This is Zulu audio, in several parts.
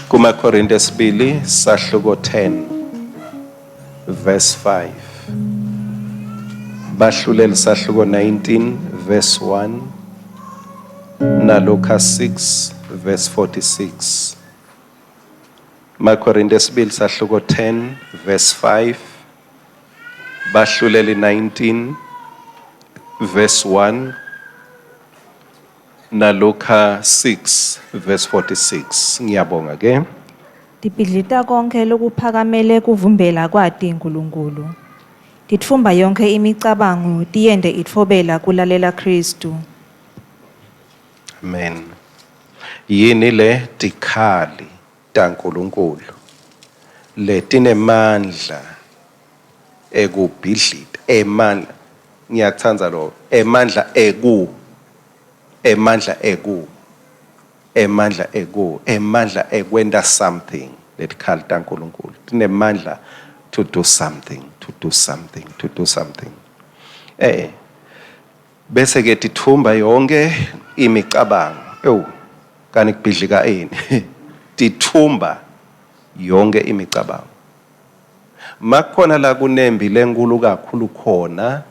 KumaKorinte sibili sahluko 10 verse 5. Bahluleli sahluko 19 verse 1 naLuka 6 verse 46. KumaKorinte sibili sahluko 10 verse 5. Bahluleli 19 verse 1 naLuka 6 verse 46. Ngiyabonga ke. Dibhidlita konke lokuphakamele kuvumbela kwati uNkulunkulu. Dithumba yonke imicabango tiyende itfobela kulalela Kristu. Amen. Yini le tikhali taNkulunkulu letinemandla ekubhidlita emandla ngiyathandza lo emandla emandla ekwenta something letikhali taNkulunkulu tinemandla to do something. Bese ke tithumba yonke imicabango kani kubhidlika ini tithumba yonke imicabango makukhona la kunembi lenkulu kakhulu khona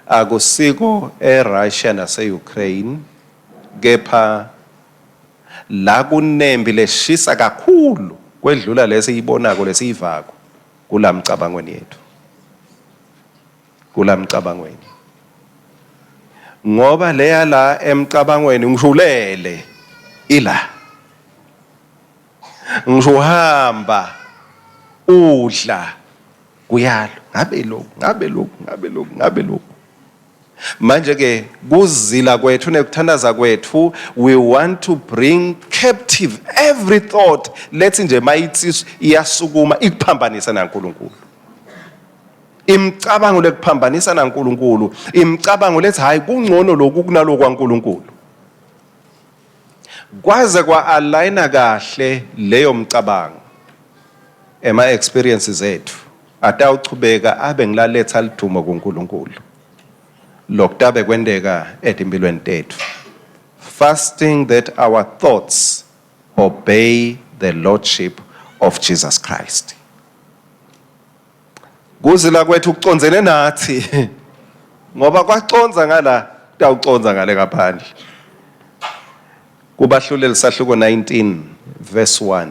akusiko eRussia nase-Ukraine kepha la kunembi leshisa kakhulu kwedlula lesiyibonako lesiyivako kulamcabangweni yethu ngoba leya la emcabangweni ngishulele ila ngizohamba udla kuyalo ngabe lokhu manje ke kuzila kwethu nekuthandaza kwethu we want to bring captive every thought lethi nje mayithi iyasukuma ikuphambanisa naNkulunkulu imcabango lekuphambanisa naNkulunkulu imcabango lethi hayi kungcono lokhu kunaloko kwaNkulunkulu kwaze kwa aligna kahle leyo mcabango ema experiences ethu atawuchubeka abe ngilaletha liduma kuNkulunkulu lokutabe kwendeka etimpilweni tethu fasting that our thoughts obey the lordship of Jesus Christ kuzila kwethu kucondzene nathi ngoba kwaconza ngala tawuconza ngale ngaphandle kubahluleli sahluko 19 verse 1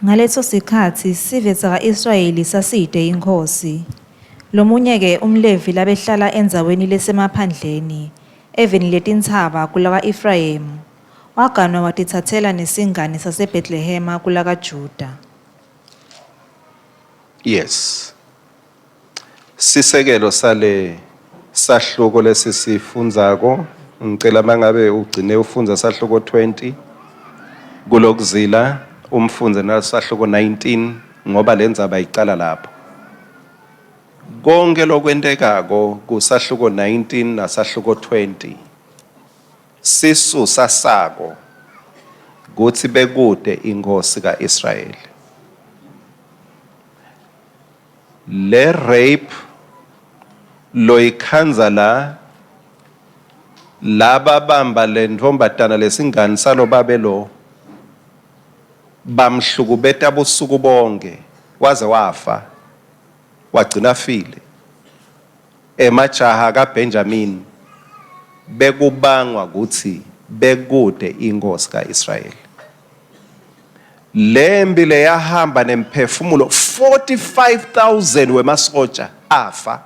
Ngaleso sikhathi sive saka-Israyeli saside inkosi. Lomunye ke umlevi labehlala enzaweni lesemaphandleni eveni letintsaba kulaka Ephraim. Waganwa watithathela nesingane saseBethlehema kulaka Juda. Yes. Sisekelo sale sahluko lesisifundzako ngicela mangabe ugcine ufunza sahluko 20 kulokuzila umfunze nasahluko 19 ngoba lendzaba iqala lapho konke lokwentekako kusahluko 19 nasahluko 20 sisusa sako kuthi bekude inkosi kaIsrayeli le rape loyikhanza la laba bamba le ntombatana lesingane salo babelo bamhlukubeta busuku bonke waze wafa wagcina file emajaha kaBenjamin bekubangwa ukuthi bekude inkosi kaIsrayeli lembi leyahamba nemphefumulo 45,000 wemasotsha afa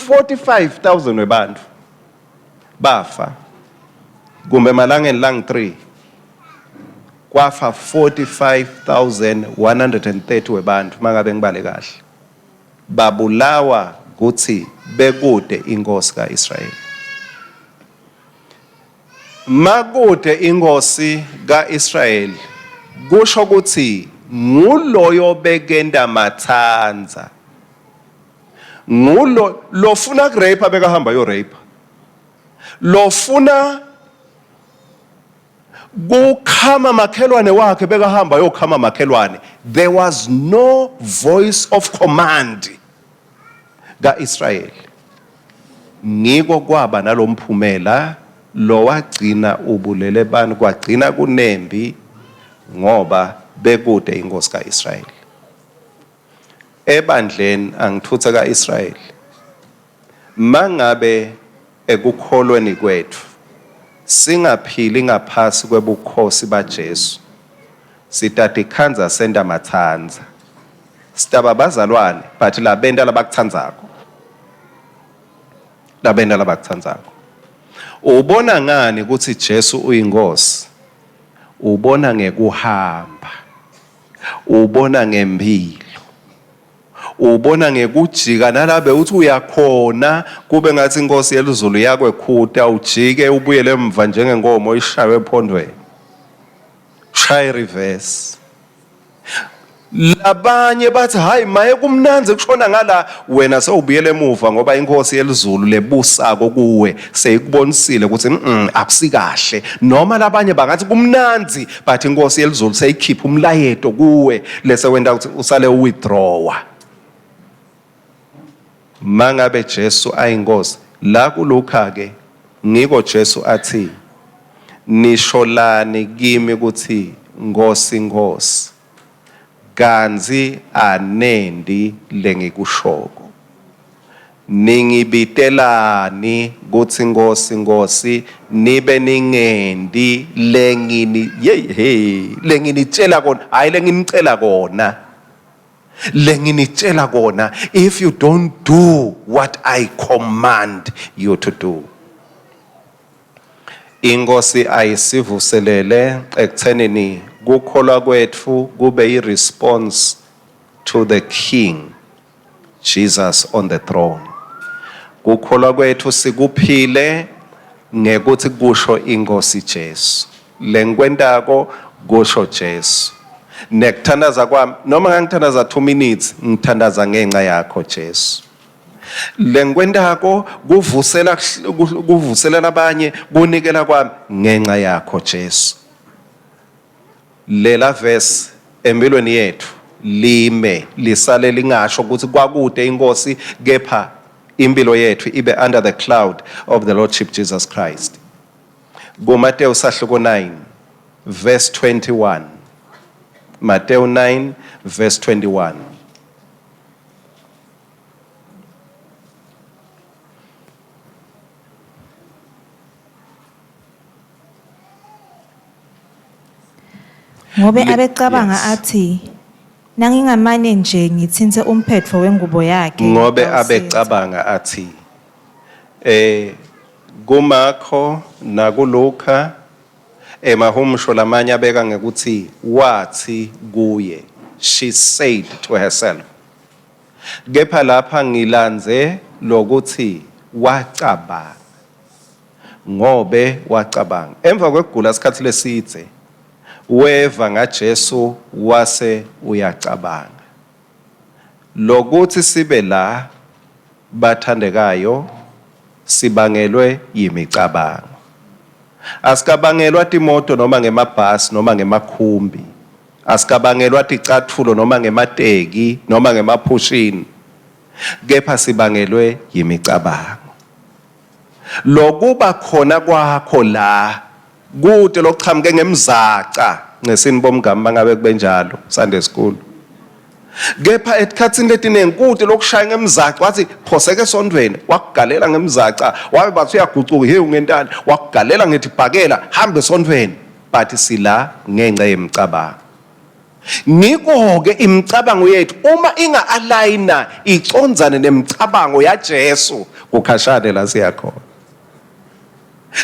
45,000 webantu bafa kumbe malangeni lang 3 kwafa 45,130 webantu mangabe ngibale kahle babulawa ukuthi bekude inkosi kaIsrayeli makude inkosi kaIsrayeli kusho ukuthi nguloyo bekenda mathanza ngulo lofuna kurape bekahamba yo rape lofuna kukhama makhelwane wakhe bekahamba yokhama makhelwane there was no voice of command kaIsrayeli ngiko kwaba nalomphumela lo wagcina ubulele bani kwagcina kunembi ngoba bekude inkosi kaIsrayeli. Ebandleni angithuthe kaIsrayeli mangabe ekukholweni kwethu singaphili ngaphasi kwebukhosi baJesu sithatha ikhanza senda mathanza sitaba bazalwane but labenda labakuthandzako ubona ngani ukuthi Jesu uyinkosi? Ubona ngekuhamba, ubona ngempilo, ubona ngekujika nalabe uthi uyakhona kube ngathi inkosi yelizulu yakwekhuta ujike ubuyele emva njengenkomo ishawe ephondweni, shy reverse. Labanye bathi hayi maye kumnanzi kushona ngala, wena sewubuyele emuva ngoba inkosi yelizulu lebusako kuwe seyikubonisile ukuthi akusikahle. Noma labanye bangathi kumnanzi but inkosi yelizulu seyikhipha umlayeto kuwe lese wenda ukuthi usale withdrawa. Mangabe Jesu ayinkosi la kuLuka ke ngiko Jesu athi nisholani kimi ukuthi Nkosi kanzi anendi lengikushoko. Ningibitelani kuthi Nkosi nibe ningendi lenginitshela kona, hayi lenginicela kona. Lenginitshela kona if you don't do what I command you to do. Inkosi ayisivuselele ekuthenini kukholwa kwethu kube i-response to the King Jesus on the throne. Kukholwa kwethu sikuphile ngekuthi kusho inkosi Jesu. Lenkwentako kusho Jesu. Nekuthandaza kwami noma ngangithandaza 2 minutes ngithandaza ngenxa yakho Jesu. Lenkwentako kuvusela abanye kunikela kwami ngenxa yakho Jesu. Lela verse empilweni yethu lime lisale lingasho ukuthi kwakude inkosi kepha impilo yethu ibe under the cloud of the Lordship Jesus Christ. Matthew sahluko 9 verse 21. Matthew 9 verse 21. Ngobe abecabanga athi nangingamane nje ngithinthe umphetho wengubo yakhe. Ngobe abecabanga athi kuMakho nakuLuka emahumsho lamanye abeka ngekuthi wathi kuye, she said to herself. Kepha lapha ngilanze lokuthi wacabanga. Ngobe wacabanga emva kwekugula isikhathi lesithe weva ngaJesu wase uyacabanga. Lokuthi sibe la bathandekayo sibangelwe yimicabango. Asikabangelwa timoto noma ngemabhasi noma ngemakhumbi. Asikabangelwa ticathulo noma ngemateki noma ngemaphushini. Kepha sibangelwe yimicabango. Lokuba khona kwakho la kude lokuchamuke ngemzaca ngesini bomngami mangabe kubenjalo Sunday school. Kepha esikhatsini letiningi kude lokushaya ngemzaca wathi phoseke esondweni wakugalela ngemzaca wabe bathi uyagucuka hey ungentani wakugalela ngethi bhakela hamba esondweni but sila ngenxa yemicabango. Ngikho ke imicabango yethu uma inga aligna icondzane nemicabango yaJesu kukhashane la siyakhona.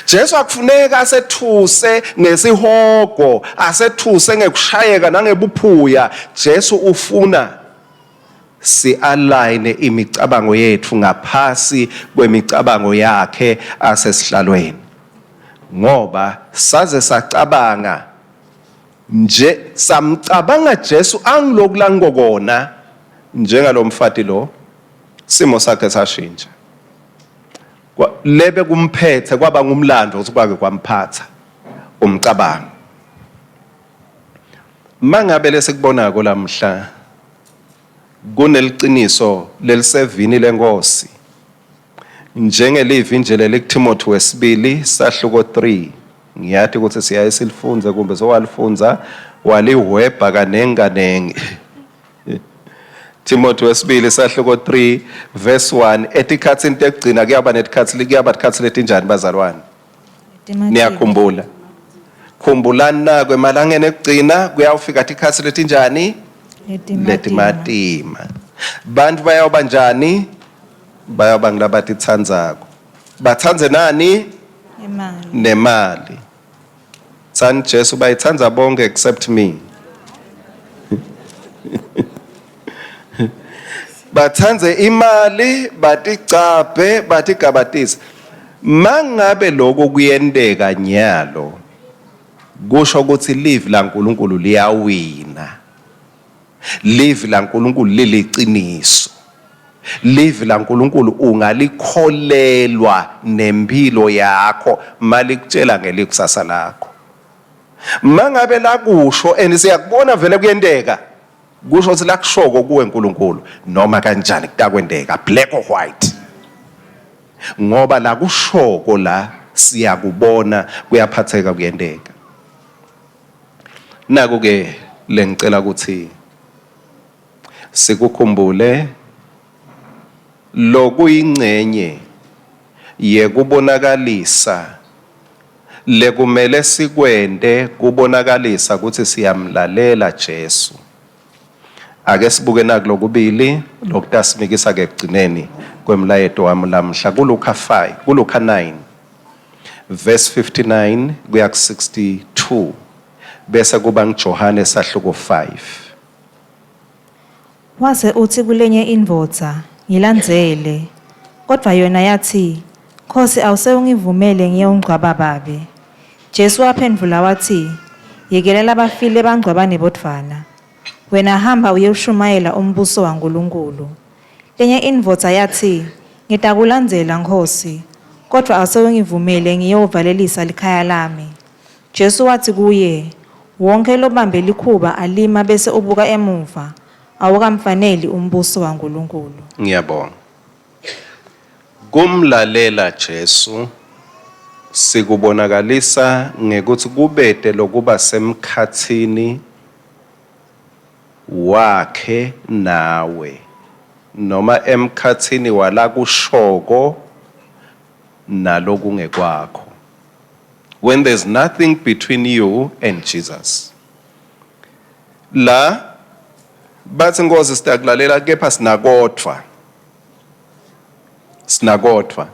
Jesu akufuneka asethuse ngesihogo, asethuse ngekushayeka nangebuphuya. Jesu ufuna si-align imicabango yethu ngaphasi kwemicabango yakhe asesihlalweni. Ngoba saze sacabanga nje samcabanga Jesu angilokulanga kona njengalomfati lo simo sakhe sashintsha. Lebe kumphethe kwaba ngumlando ukuthi kwake kwamphatha umcabango. Mangabe lesikubonako lamhla kuneliciniso lelisevini lenkosi njengelive injele likuTimothy wesibili sahluko 3 ngiyathi ukuthi siyaye silifunze kumbe sowalifunza waliwebha kanengi Timothy wesibili sahluko 3 verse 1 etikhatsini tekugcina kuyaba netikhatsi letinjani bazalwane niyakhumbula khumbulani na kwemalangeni ekugcina kuyawufika tikhatsi letinjani letimatima bantu bayawuba njani bayawuba ngilabatitsandzako batsanze nani nemali tsani Jesu bayitsanza bonke except me bathanze imali baticaphe batigabatisa mangabe lokho kuyendeka nyalo kusho ukuthi live laNkulunkulu liyawina live laNkulunkulu liliciniso live laNkulunkulu ungalikholelwa nempilo yakho malikutshela ngelikusasa lakho mangabe lakusho siyakubona vele kuyendeka kusho ukuthi lakushoko kuwe uNkulunkulu noma kanjani kutakwendeka black or white ngoba la kushoko la siyakubona kuyaphatheka kuyendeka naku ke lengicela ukuthi sikukhumbule lokuyingcenye yekubonakalisa lekumele sikwende kubonakalisa ukuthi siyamlalela Jesu ake sibuke nakulokubili lokutasimikisa ke ekugcineni kwemlayeto wami lamhla kuLuka 9 verse 59 kuya ku62 bese kuba ngiJohane sahluko 5 wase uthi kulenye indvodza ngilandzele kodwa yona yathi Khosi awusewungivumele ngiyongcwaba babe Jesu waphendula wathi yekelela abafile bangcwabane bodvana wena hamba uyoshumayela umbuso waNkulunkulu lenye indvodza yathi ngitakulandzela Nkosi kodwa awusewungivumele ngiyovalelisa likhaya lami Jesu wathi kuye wonke lobambe likhuba alima bese ubuka emuva awukamfaneli umbuso waNkulunkulu ngiyabonga kumlalela Jesu sikubonakalisa ngekuthi kubede lokuba semkhathini wakhe nawe noma emkhathini wala kushoko nalokungekwakho when there's nothing between you and Jesus la bathi Nkosi sitakulalela kepha sinakodwa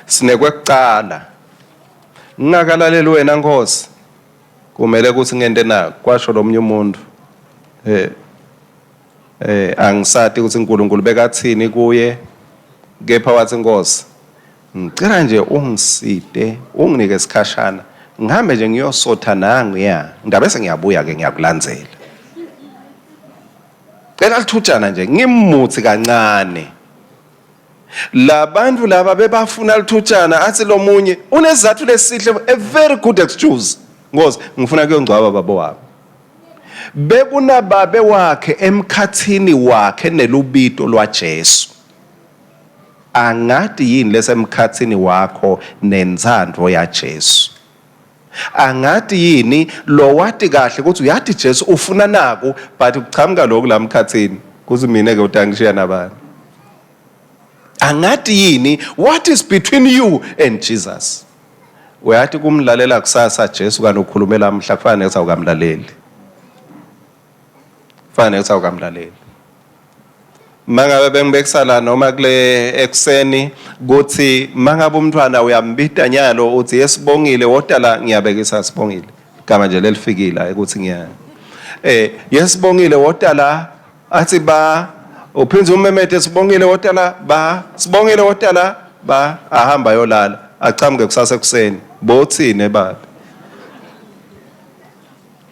sinekwekucala ngingakalaleli wena Nkosi kumele ukuthi ngente na kwasho lo umuntu angisati ukuthi uNkulunkulu bekathini kuye kepha wathi Nkosi ngicela nje ungiside unginike isikhashana ngihambe nje ngiyosotha nangiya ndabe ngiyabuya ke ngiyakulandzela cela lithutshana nje ngimmuthi kancane labantu laba bebafuna lithutshana athi lo munye unezathu lesihle a very good excuse Nkosi ngifuna kuyongcwaba babo wabo bekuna babe wakhe emkhathini wakhe nelubito lwaJesu angathi yini lesemkhathini wakho nenzandvo yaJesu angathi yini lo wathi kahle ukuthi uyathi Jesu ufuna naku but ukuchamuka lokhu lamkhathini kuthi mina ke utangishiya nabani angathi yini what is between you and Jesus uyathi kumlalela kusasa Jesu kanokhulumela mhla kufanele ukuthi awukamlaleli kufanele ukuthi awukamlaleli mangabe bengibekusala noma kule ekseni kuthi mangabe umntwana uyambita nyalo uthi yesibongile wodala ngiyabekisa sibongile igama nje lelifikile ukuthi ngiya yesibongile wodala athi ba uphinze umemete sibongile wodala ba ahamba yolala achamuke kusasa ekuseni bothini baba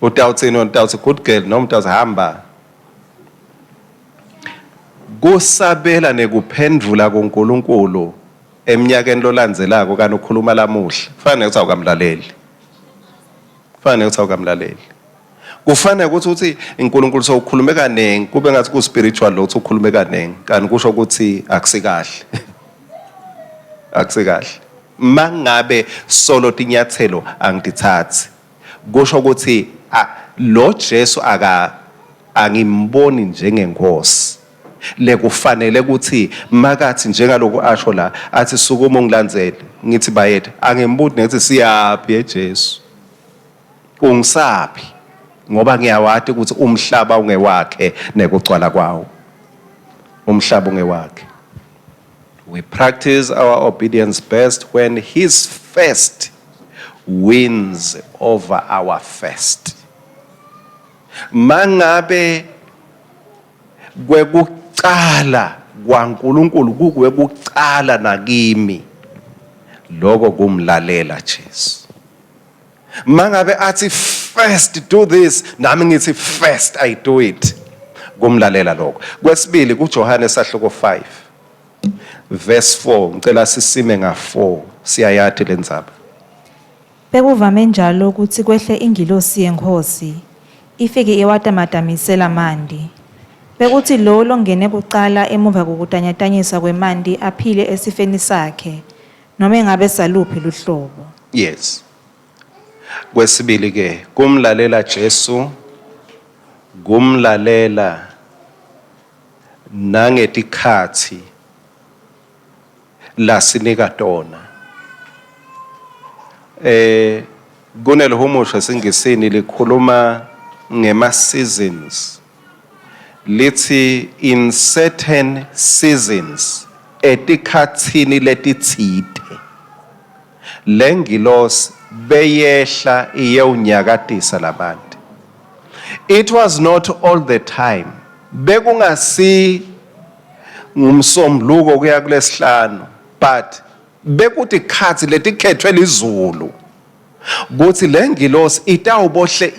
utawuthi good girl noma utawuthi hamba kusabela nekuphendvula kuNkulunkulu eminyakeni lolandzelako kana ukhuluma lamuhla kufanele ukuthi awukamlaleli kufanele ukuthi uNkulunkulu sowukhulume kanengi kube ngathi ku spiritual lo uthi ukhulume kanengi kanti kusho ukuthi akusikahle Akusekahle. Mangabe solo tinyathelo angitithathi. Kusho ukuthi lo Jesu angimboni njengenkosi. Lekufanele ukuthi makathi njengaloku asho la athi sukuma ungilandzele ngithi bayethu angimbuthi nethi siyaphi eJesu. Ungisaphi ngoba ngiyawati ukuthi umhlaba ungewakhe nekugcwala kwawo. Umhlaba ungewakhe. We practice our obedience best when his first wins over our first. Mangabe kwekucala kwaNkulunkulu kukwekucala nakimi lokho kumlalela Jesu. Mangabe athi first do this nami ngithi first I do it kumlalela lokho. Kwesibili kuJohane sahloko 5 verse 4 ngicela sisime nga4 siyayathi lendzaba. Bekuvame njalo ukuthi kwehle ingilosi yenkosi ifike iwatamatamisela mandi. Bekuthi lo longene kuqala emuva kokutanyatanyiswa kwemandi aphile esifeni sakhe noma engabe saluphi luhlobo. Yes. Kwesibili ke kumlalela Jesu kumlalela nangetikhathi lasinika tona. Kunelihumusho esingisini likhuluma ngema seasons. Lithi in certain seasons etikhathini letitsite lengilos beyehla iyewunyakatisa labantu. It was not all the time. Bekungasi ngumsombuluko kuya kulesihlanu, but bekuthi khathi letikhethwe lizulu kuthi lengilos itawubohle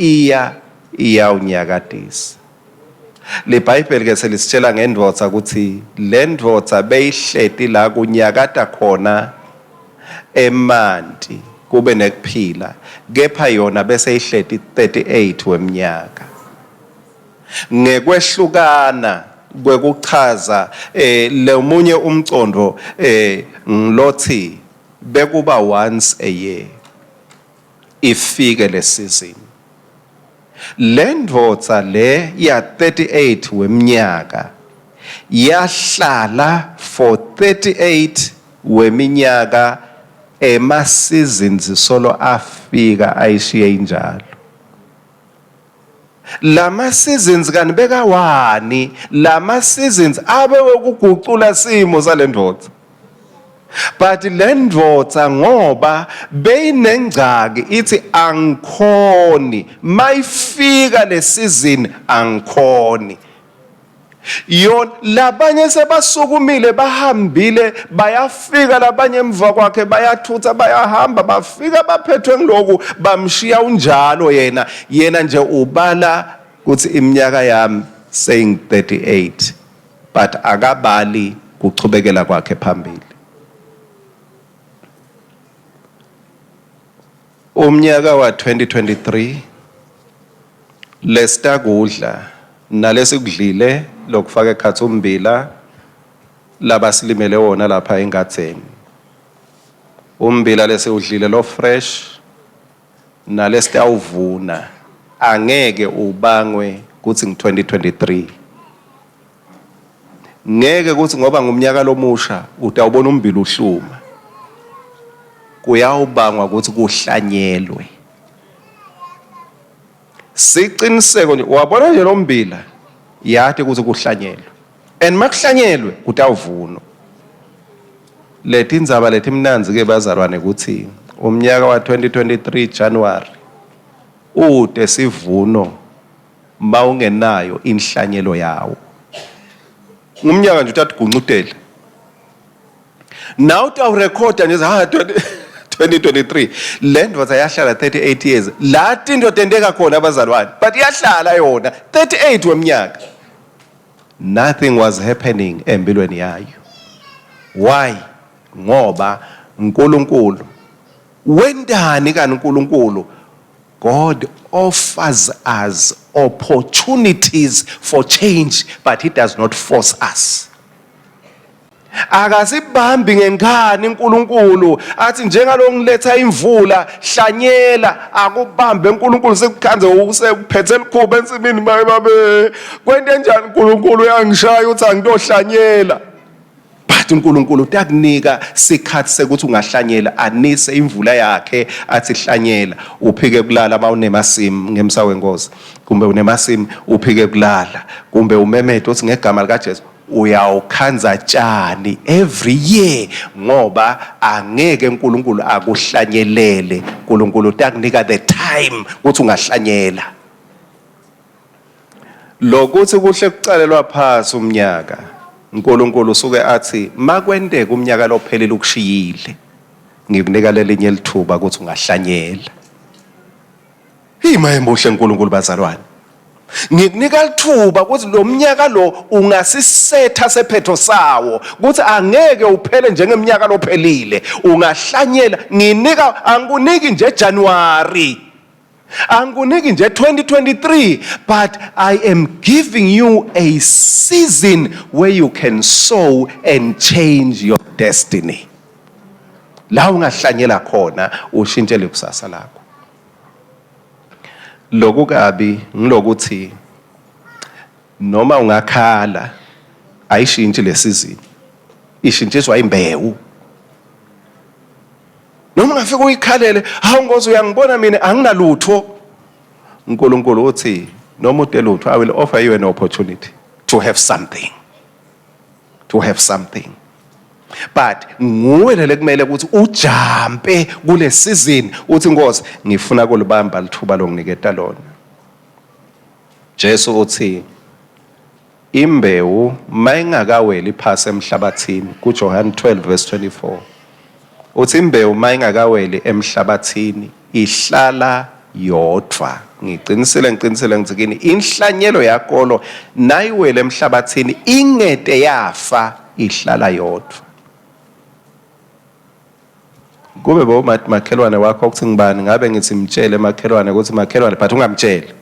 iyawunyakatisa. Le Bible ke selisitshela ngendvodza ukuthi le ndvodza beyihleti la kunyakata khona emanti kube nekuphila, kepha yona bese ihleti 38 weminyaka. Ngekwehlukana kwekuchaza lemunye umcondo ngilothi bekuba once a year ifike le season. Le ndvodza le ya 38 weminyaka yahlala for 38 weminyaka ema seasons solo afika ayishiye injalo. Lama seasons kanibeka wani lama seasons abewe kugucula simo salendvodza. But le ndvodza ngoba beyinengcaki ithi angikhoni mayifika le season angikhoni. Yon labanye sebasukumile bahambile bayafika labanye emva kwakhe bayathutha bayahamba bafika baphethwe ngiloku bamshiya unjalo yena nje ubala kuthi iminyaka yami saying 38 but akabali kuchubekela kwakhe phambili. Umnyaka wa 2023 lesta kudla nalesikudlile lokufaka ekhathi umbila labasilimele wona lapha engatheni. Umbila lesiudlile lo fresh nalesitawuvuna angeke ubangwe kuthi ngi2023. Ngeke kuthi ngoba ngumnyaka lomusha utawubona umbila uhluma. Kuyawubangwa ukuthi kuhlanyelwe. Siqiniseko nje wabona nje lo mbila yathi ukuthi kuhlanyelwe. And makuhlanyelwe kutawuvunwa. Lethi indzaba lethi mnanzi ke bazalwane ukuthi umnyaka wa 2023 January ude sivuno mawungenayo inhlanyelo yawo. Umnyaka nje uthatha gunqutele. Now to record nje 2023 land was yahlala 38 years lathi into tendeka khona abazalwane but yahlala yona 38 weminyaka. Nothing was happening empilweni yayo. Why? Ngoba uNkulunkulu wendani kan uNkulunkulu God offers us opportunities for change but he does not force us. akasibambi ngenkani uNkulunkulu athi njengalo ngiletha imvula hlanyela akubambe uNkulunkulu sekukhanze usephethe likhuba ensimini babe kwente njani uNkulunkulu uyangishaya uthi angitohlanyela but uNkulunkulu utakunika sikhathi sekuthi ungahlanyela anise imvula yakhe athi hlanyela uphike kulala mawunemasimu ngemsawenkosi kumbe unemasimu uphike kulala kumbe umemede uthi ngegama lika Jesu uyawukhanza tshani every year ngoba angeke uNkulunkulu akuhlanyelele uNkulunkulu utakunika the time ukuthi ungahlanyela lokuthi kuhle kucalelwa phansi umnyaka uNkulunkulu usuke athi makwendeka umnyaka lophelile ukushiyile ngikunika lelinye lithuba ukuthi ungahlanyela imayemuhle uNkulunkulu bazalwane ngikunika lithuba ukuthi lo mnyaka lo ungasisetha sephetho sawo ukuthi angeke uphele njengeminyaka lophelile ungahlanyela nginika angikuniki nje January angikuniki nje 2023 but I am giving you a season where you can sow and change your destiny la ungahlanyela khona ushintshele kusasa lakho lokukabi ngilokuthi noma ungakhala ayishintshi lesizini ishintshiswa imbewu noma ungafika uyikhalele hawu ngoze uyangibona mina anginalutho uNkulunkulu uthi noma udelutho I will offer you an opportunity to have something but nguwe le kumele ukuthi ujampe kule season uthi Nkosi ngifuna kulibamba lithuba longiniketa lona Jesu uthi imbewu mayingakaweli phasi emhlabathini kuJohn 12:24 uthi imbewu mayingakaweli emhlabathini ihlala yodwa ngiqinisele ngithi kini inhlanyelo yakolo nayiwele emhlabathini ingede yafa ihlala yodwa kube bo makhelwane wakho ukuthi ngibani ngabe ngithi mtshele makhelwane ukuthi makhelwane but ungamtsheli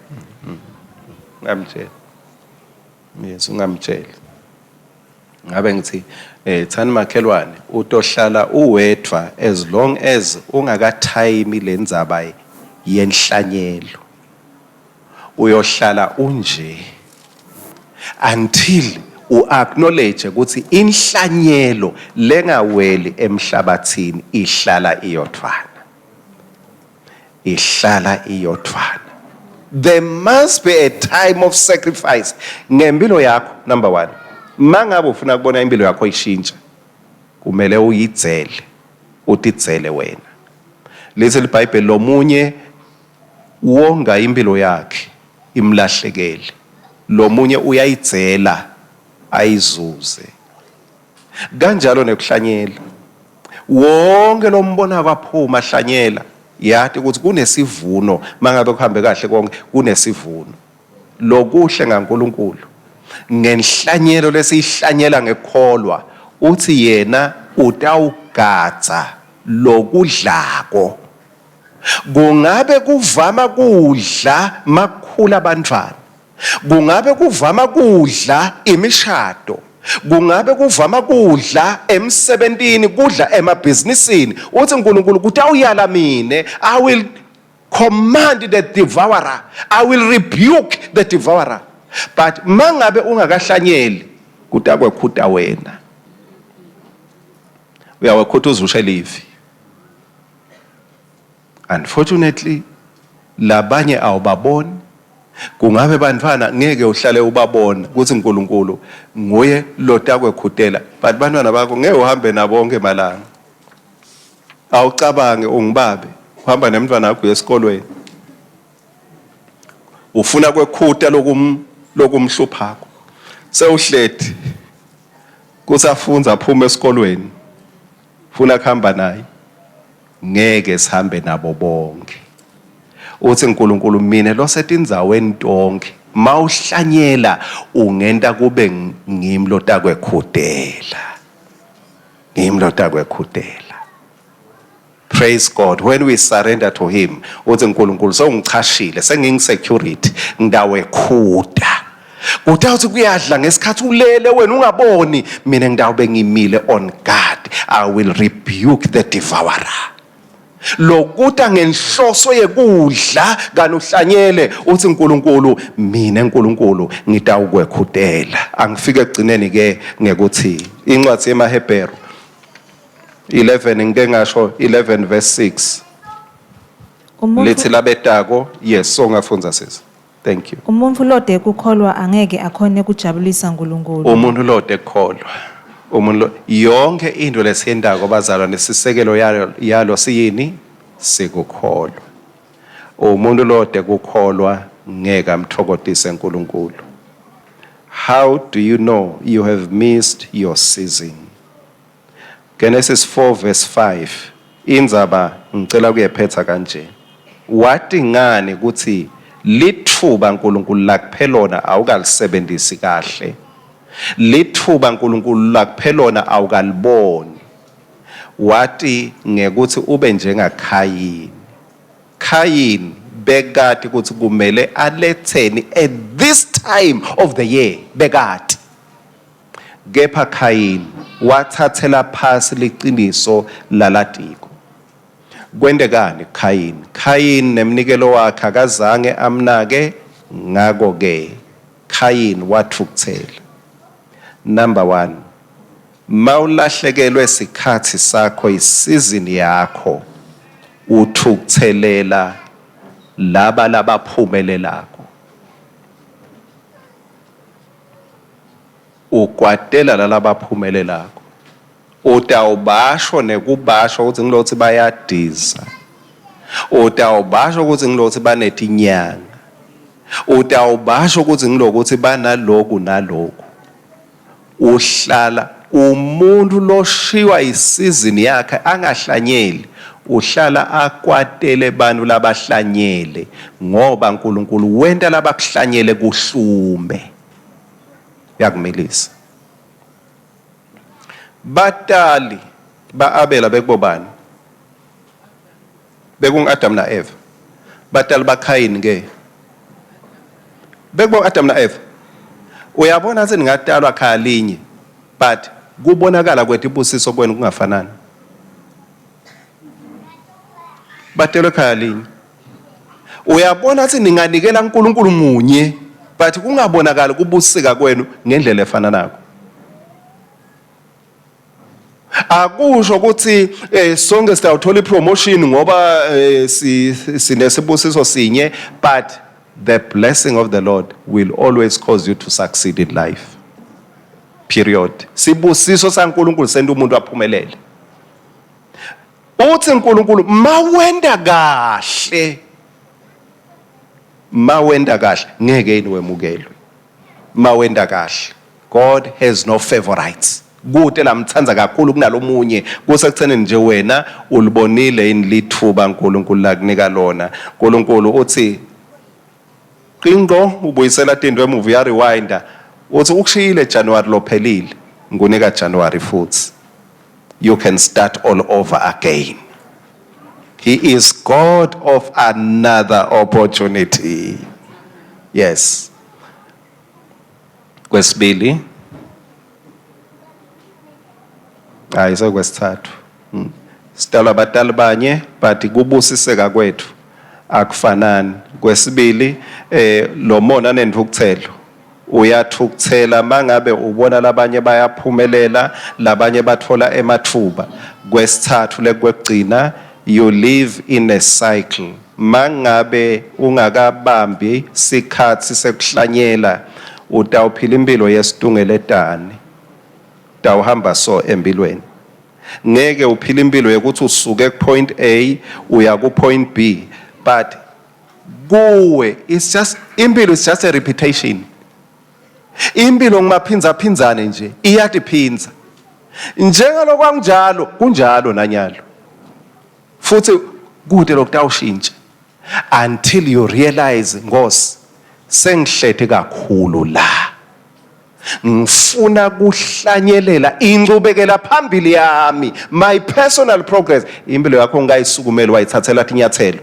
yes ungamtsheli ngabe ngithi thani makhelwane utohlala uwedwa as long as ungakathayimi lenzaba yenhlanyelo uyohlala unje until uacknowledge ukuthi inhlanyelo lengaweli emhlabathini ihlala iyodwana there must be a time of sacrifice ngempilo yakho number 1 mangabe ufuna kubona impilo yakho ishintsha kumele uyidzele utidzele wena lithi iBhayibheli lomunye wonga impilo yakhe imlahlekele lomunye uyayidzela ayizuze kanjalo nekuhlanyela wonke lombona kwaphuma hlanyela yathi ukuthi kunesivuno mangabe kuhambe kahle konke kunesivuno lokuhle ngaNkulunkulu ngenhlanyelo lesihlanyela ngekholwa uthi yena utawugadza lokudlako kungabe kuvama kudla makukhula abantwana kungabe kuvama kudla imishado kungabe kuvama kudla emsebentini kudla emabhizinisini uthi uNkulunkulu ukuthi awuyala mine I will command the devourer I will rebuke the devourer but mangabe ungakahlanyeli kutakwekhuta wena uyawekhuta uzushe livi unfortunately labanye awubaboni kungabe bantwana ngeke uhlale ubabona ukuthi uNkulunkulu nguye lotakwekhutela but bantwana bakho ngeke uhambe nabo bonke malanga awucabange ungibabe uhamba nemntwana wakho esikolweni ufuna kwekhuta lokumhluphako sewuhledi kusafunza aphuma esikolweni ufuna kuhamba naye ngeke sihambe nabo bonke uthi uNkulunkulu mina losetindzaweni tonke mawuhlanyela ungenta kube ngimlotakwekhutela praise God when we surrender to him uthi uNkulunkulu sewungichashile sengingisecurity ngidawekhuta Kutawuthi kuyadla ngesikhathi ulele wena ungaboni, mina ngidawube ngimile on guard. I will rebuke the devourer. Lokuta ngenhloso yekudla kanuhlanyele uthi uNkulunkulu, mina uNkulunkulu ngitawukwekhutela. Angifike egcineni ke ngekuthi incwadi yemaHebheru 11 ngike ngasho 11 verse 6. Lithi labetako, yes, so ngafunza sisi. Thank you. Umuntu lode kukholwa angeke akhone kujabulisa uNkulunkulu. Umuntu lode kukholwa. Umuntu yonke into lesiyendako bazalwa nesisekelo yalo siyini sikukholwa. Umuntu lode kukholwa ngeke amthokodise uNkulunkulu. How do you know you have missed your season? Genesis 4 verse 5. Indzaba ngicela kuyephetha kanje. Wathi ngani ukuthi lithuba uNkulunkulu lakuphelona awukalisebenzisi kahle. Lithuba uNkulunkulu lakuphelona awukaliboni. Wathi ngekuthi ube njengaKhayini. Khayini bekade ukuthi kumele aletheni at this time of the year bekade. Kepha Khayini wathathela phasi liqiniso lalatiko. Kwendekani Khayini? Khayini nemnikelo wakhe akazange amnake, ngako ke Khayini wathukuthela. Number 1, mawulahlekelwe isikhathi sakho, isizini yakho, uthukuthelela laba labaphumelelako. Ukwatela lalabaphumelelako. Utawubasho nekubasho ukuthi ngilothi bayadiza. Utawubasho ukuthi ngilothi banetinyanga. Utawubasho ukuthi ngilokuthi banaloku naloku. Uhlala umuntu loshiwa isizini yakhe angahlanyeli, uhlala akwatele bantu labahlanyele ngoba uNkulunkulu wenta labakuhlanyele kuhlume. Yakumilisa. Batali ba-Abela bekubobani? Bekungu-Adam na Eva. Batali baKhayini ke bekubo Adam na Eva. Uyabona seningatalwa khaya linye, but kubonakala kwethu ibusiso kwenu kungafanani. Batelwe khaya linye. Uyabona seninganikela uNkulunkulu munye, but kungabonakala kubusika kwenu ngendlela efananako. Akusho ukuthi sonke sitawuthola ipromotion ngoba sinesibusiso sinye, but the blessing of the Lord will always cause you to succeed in life. Period. Sibusiso saNkulunkulu senda umuntu aphumelele. Uthi uNkulunkulu mawenda kahle ngeke yini wemukelwe. Mawenda kahle. God has no favorites. Kude lamthanza kakhulu kunalomunye kusekuthenini nje wena ulibonile yini lithuba uNkulunkulu lakunika lona. uNkulunkulu uthi qinqo ubuyisela tinto emuvi ya rewinder uthi ukushiyile January lophelile ngunika January futhi. You can start all over again. He is God of another opportunity. Yes. Kwesibili kwesithathu. Sitala batali banye but kubusiseka kwethu akufanani. Kwesibili lo mona nendvukuthelo uyathukuthela mangabe ubona labanye bayaphumelela labanye bathola emathuba. Kwesithathu lekwegcina you live in a cycle. Mangabe ungakabambi sikhathi sekuhlanyela utawuphila impilo yesitungeledane. Utawuhamba so empilweni. Ngeke uphila impilo yokuthi usuke ku point A uya ku point B, but kuwe it's just impilo is just a repetition. Impilo ngimaphinza phinzane nje iyatiphinza. Njengalo kwanjalo kunjalo nanyalo. Futhi kude lokutawushintsha until you realize ngosi sengihlethe kakhulu la. Ngifuna kuhlanyelela incubekela phambili yami, my personal progress. Impilo yakho ngayisukumela wayithathela inyathelo.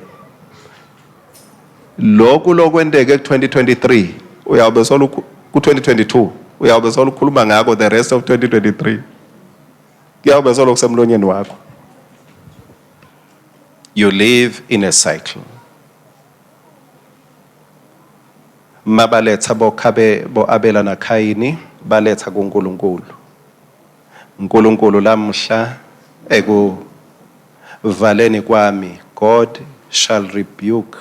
Lokhu lokwendeke ku 2023 uyabe ku-2022 uyawube solukhuluma ngako the rest of 2023 kuyawube solokhu semlonyeni wakho. You live in a cycle. Mabaletha bokhabe bo Abela na Kayini baletha kuNkulunkulu. uNkulunkulu lamhla ekuvaleni kwami, God shall rebuke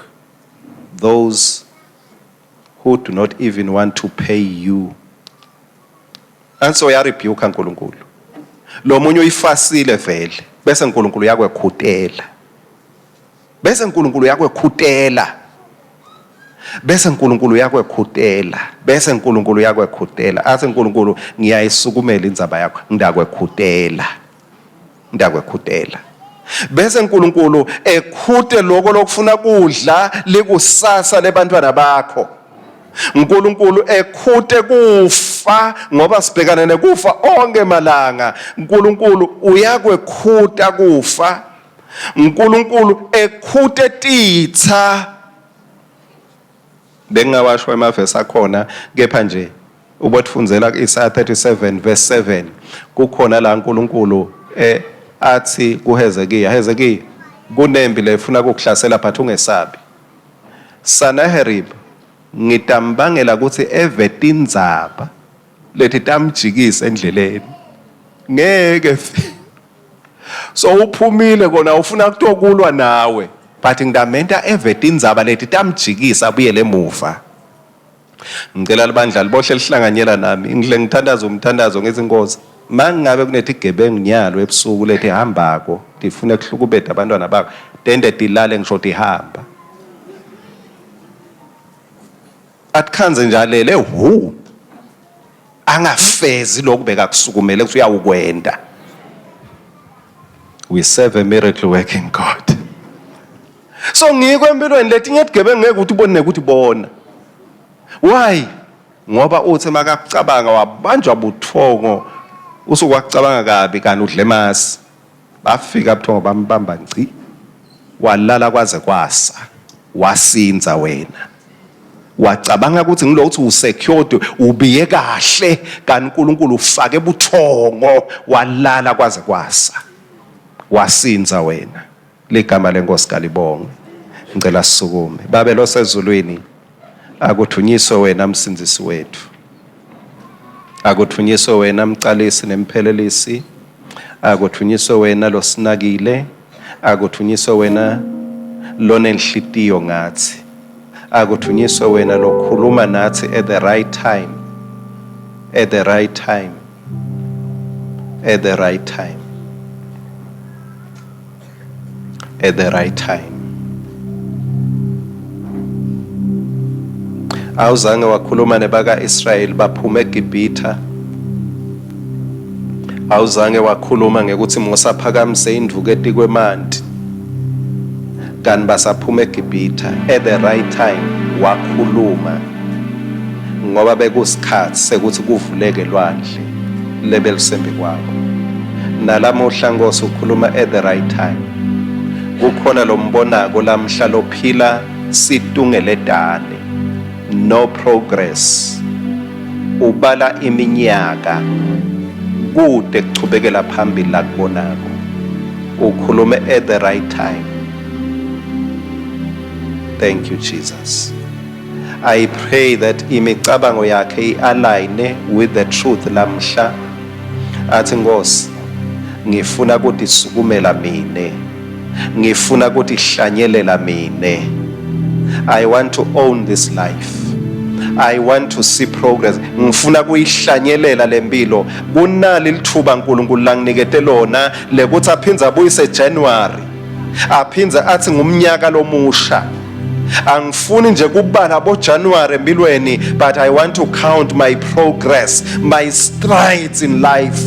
those who do not even want to pay you. And so ya rebuke uNkulunkulu. Lo munye uyifasile vele bese uNkulunkulu yakwekhutela. Bese uNkulunkulu yakwekhutela. Bese uNkulunkulu yakwekhutela. Bese uNkulunkulu yakwekhutela. Athi uNkulunkulu ngiyayisukumela indzaba yakho, ngidakwekhutela. Ngidakwekhutela. Bese uNkulunkulu ekhute lokho lokufuna kudla lekusasa lebantwana bakho. uNkulunkulu ekhute kufa ngoba sibhekana nekufa onke malanga. uNkulunkulu uyakwekhuta kufa. uNkulunkulu ekhute titha. Bengawasho emavesi akhona kepha nje ubotfunzela Isaiah 37 verse 7 kukhona la uNkulunkulu athi kuHezekiya, kunembi lefuna ukukuhlasela but ungesabi. Sanaherib ngitambangela ukuthi evete indzaba lethi tamjikisa endleleni. Ngeke so uphumile kona ufuna kutokulwa nawe but ngidamenta evete indzaba lethi tamjikisa abuyele emuva. Ngicela libandla libohle lihlanganyela nami ngithandaza umthandazo ngezingozi. Mangabe kunethi gebengu nyalo ebusuku lethi hambako ndifuna ukuhlukubeda abantwana bakho tende dilale ngisho tihamba. Atkhanze njalele angafezi lokhu bekakusukumele kuthi uyawukwenda. We serve a miracle working God. So ngikho empilweni lethi ngegebengu ngeke ukuthi ubone ukuthi bona. Why? Ngoba uthi makakucabanga wabanjwa buthongo usuku wakucabanga kabi kanti udle masi. Bafika buthongo bambamba ngci. Walala kwaze kwasa. Wasinza wena. Wacabanga ukuthi ngilokuthi usecured ubiye kahle kanti uNkulunkulu ufake buthongo walala kwaze kwasa. Wasinza wena. Ligama lenkosi kalibonge. Ngicela sisukume. Babe lo sezulwini akuthunyiswe wena msindzisi wethu. Akuthunyiswe wena mcalisi nemphelelisi. Akuthunyiswe wena losinakile. Akuthunyiswe wena lonenhlitiyo ngathi. Akuthunyiswe wena lokhuluma nathi at the right time. At the right time. At the right time. At the right time. Awuzange wakhuluma nebaka Israel baphuma eGibhitha. Awuzange wakhuluma ngekuthi Musaphakamise indvuku etikwemanti. Kanti basaphuma eGibhitha at the right time wakhuluma. Ngoba bekusikhathi sekuthi kuvuleke lwandle lebelisembi kwabo. Nalamuhla Nkosi ukhuluma at the right time. Kukhona lo mbonako lamhla lophila situngele dane. No progress. Ubala iminyaka kude kuchubekela phambili la kubonako. Ukhulume at the right time. Thank you, Jesus. I pray that imicabango yakhe i-align with the truth lamhla. Athi Nkosi ngifuna ukuthi sukumela mine. Ngifuna ukuthi hlanyelela mine. I want to own this life. I want to see progress. Ngifuna kuyihlanyelela lempilo. Kunali lithuba uNkulunkulu langinikete lona lekuthi aphinza abuyise January. Aphinza athi ngumnyaka lomusha. Angifuni nje kubala bo January empilweni, but I want to count my progress, my strides in life.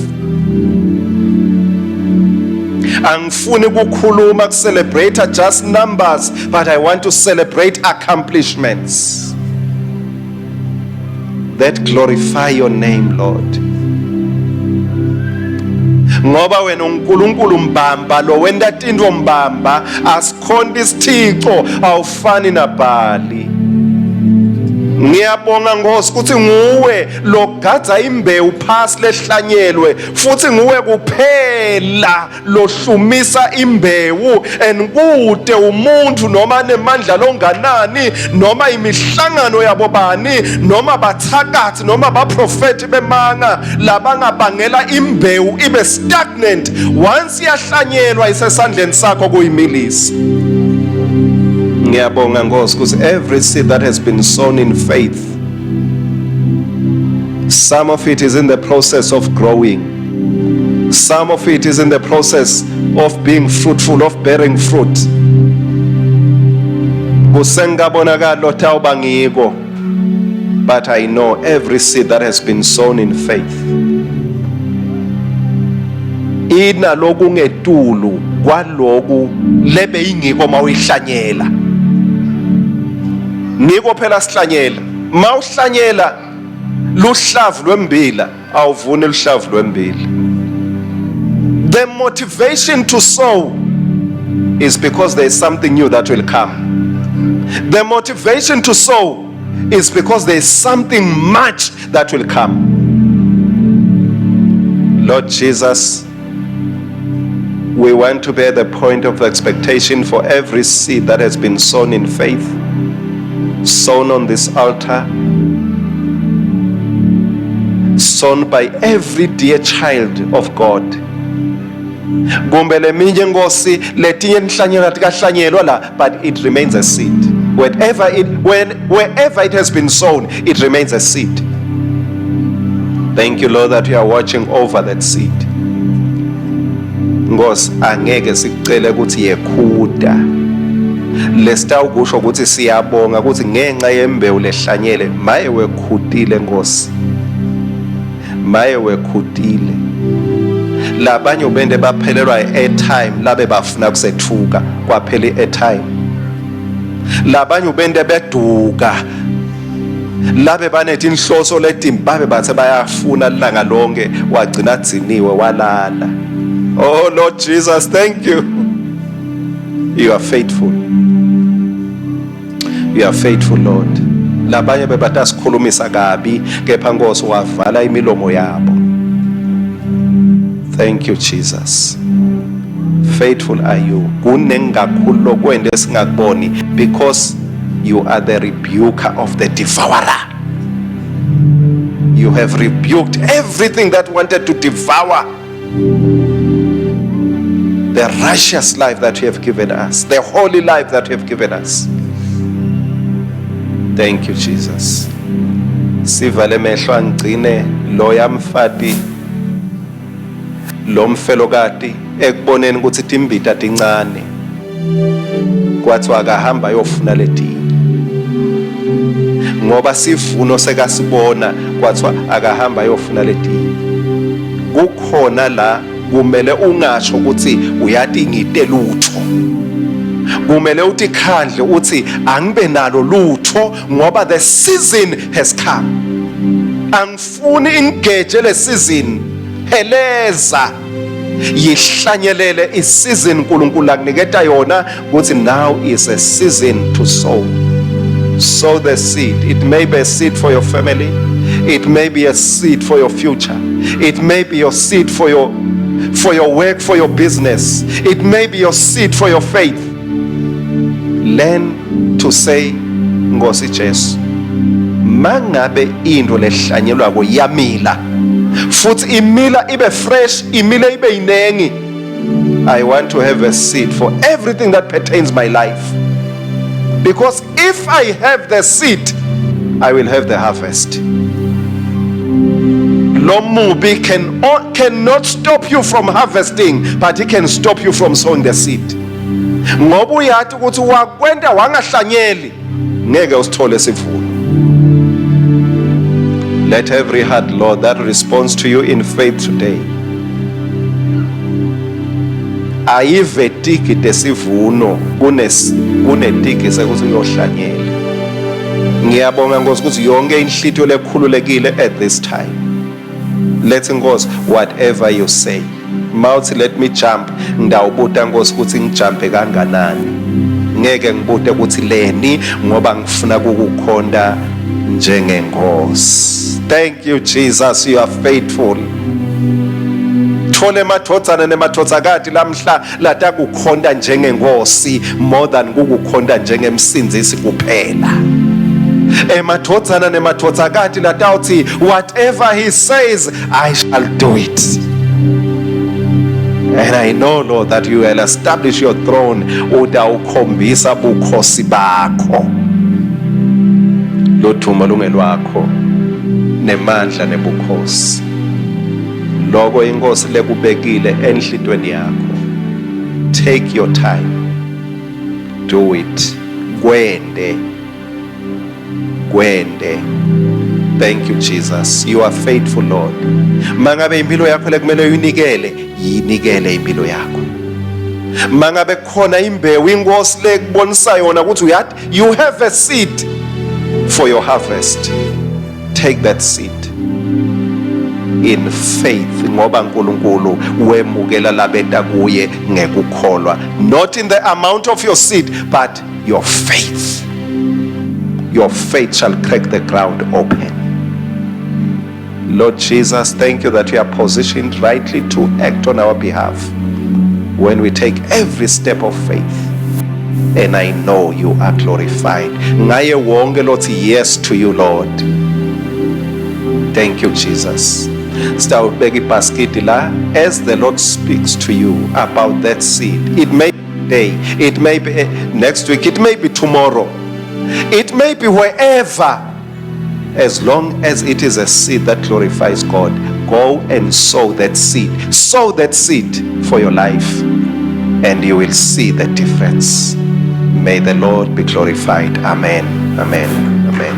Angifuni kukhuluma celebrate just numbers, but I want to celebrate accomplishments that glorify your name, Lord. Ngoba wena uNkulunkulu mbamba lo wenda tindwo mbamba asikhonda isithixo awufani nabali. Ngiyabonga Nkosi ukuthi nguwe logadza imbewu phasi lehlanyelwe futhi nguwe kuphela lohlumisa imbewu and kude umuntu noma nemandla longanani noma imihlangano yabo bani noma bathakathi noma baprofeti bemanga labangabangela imbewu ibe stagnant once yahlanyelwa isesandleni sakho kuyimilisi. Ngiyabonga Nkosi because every seed that has been sown in faith, some of it is in the process of growing, some of it is in the process of being fruitful, of bearing fruit. Kusengabonakala tawuba ngiko, but I know every seed that has been sown in faith ina loku ngetulu kwaloku lebe ingiko mawihlanyela. Ngiko phela sihlanyela, mawuhlanyela luhlavu lwembila awuvuni luhlavu lwembila. The motivation to sow is because there is something new that will come. The motivation to sow is because there is something much that will come. Lord Jesus, we want to bear the point of expectation for every seed that has been sown in faith, sown on this altar, sown by every dear child of God. Gumbele minye Nkosi letinye nihlanyelwa tikahlanyelwa la, but it remains a seed. Wherever it has been sown, it remains a seed. Thank you, Lord, that you are watching over that seed. Nkosi angeke sikucele ukuthi yekhuda. Lesita ukusho ukuthi siyabonga ukuthi ngenxa yembewu lehlanyele maye wekhudile Nkosi. Maye wekhudile. Labanye ubende baphelelwa airtime labe bafuna kusethuka kwaphela airtime. Labanye ubende beduka labe banethi inhloso ledimbi babe bathe bayafuna langa lonke wagcina dziniwe walala. Oh Lord Jesus, thank you. You are faithful. You are faithful, Lord. Labanye bebatasikhulumisa kabi kepha Nkosi wavala imilomo yabo. Thank you, Jesus. Faithful are you. Kunengakhulu lokwende singakuboni because you are the rebuker of the devourer. You have rebuked everything that wanted to devour the righteous life that you have given us, the holy life that you have given us. Thank you, Jesus. Sivale mehlo angcine lo yamfati lo mfelokati ekuboneni ukuthi timbita tincane kwathi akahamba yofuna leti ngoba sivuno sekasibona kwathi akahamba yofuna leti. Kukhona la kumele ungasho ukuthi uyati ngite lutho, kumele uthi khandle uthi angibe nalo lutho ngoba the season has come. Angifuni ingeje le season heleza yihlanyelele isizini uNkulunkulu akuniketa yona ukuthi now is a season to sow. Sow the seed. It may be a seed for your family, it may be a seed for your future, it may be your seed for your work, for your business, it may be your seed for your faith. Learn to say Nkosi Jesu mangabe into lehlanyelwa ko yamila futhi imila ibe fresh, imila ibe inengi. I want to have a seed for everything that pertains my life, because if I have the seed I will have the harvest. Lo mubi cannot stop you from harvesting, but he can stop you from sowing the seed. Ngoba uyathi ukuthi wakwenda wangahlanyeli ngeke usithole sivuno. Let every heart, Lord, that responds to you in faith today ayivetiki desivuno kunetiki sekuthi uyohlanyela. Ngiyabonga Nkosi ukuthi yonke inhlitho lekhululekile at this time. Let's Nkosi, whatever you say. Mouth let me jump, ndawubuta Nkosi ukuthi ngijumpe kanganani. Ngeke ngibude ukuthi leni ngoba ngifuna ukukhonda njengenkosi. Thank you Jesus, you are faithful. Thole mathodzana nemathodzakati lamhla latakukhonda njengenkosi more than kukukhonda njengemsindisi kuphela. Emathodzana nemathodzakati latawuthi whatever he says I shall do it. And I know, Lord, that you will establish your throne udawukhombisa bukhosi bakho. Lothuma lungelwakho nemandla nebukhosi. Loko inkosi lekubekile enhlitweni yakho. Take your time. Do it. Kwende. Thank you Jesus. You are faithful, Lord. Mangabe impilo yakho lekumele uyinikele, yinikele impilo yakho. Mangabe khona imbewu inkosi lekubonisa yona ukuthi you have a seed for your harvest. Take that seed in faith, ngoba uNkulunkulu wemukela labeta kuye ngekukholwa. Not in the amount of your seed, but your faith. Your faith shall crack the ground open. Lord Jesus, thank you that you are positioned rightly to act on our behalf when we take every step of faith. And I know you are glorified. Ngaye wonke lothi yes to you, Lord. Thank you, Jesus. Stawubeka ibhaskiti la as the Lord speaks to you about that seed. It may be today, it may be next week, it may be tomorrow, it may be wherever. As long as it is a seed that glorifies God, go and sow that seed. Sow that seed for your life, and you will see the difference. May the Lord be glorified. Amen. Amen. Amen.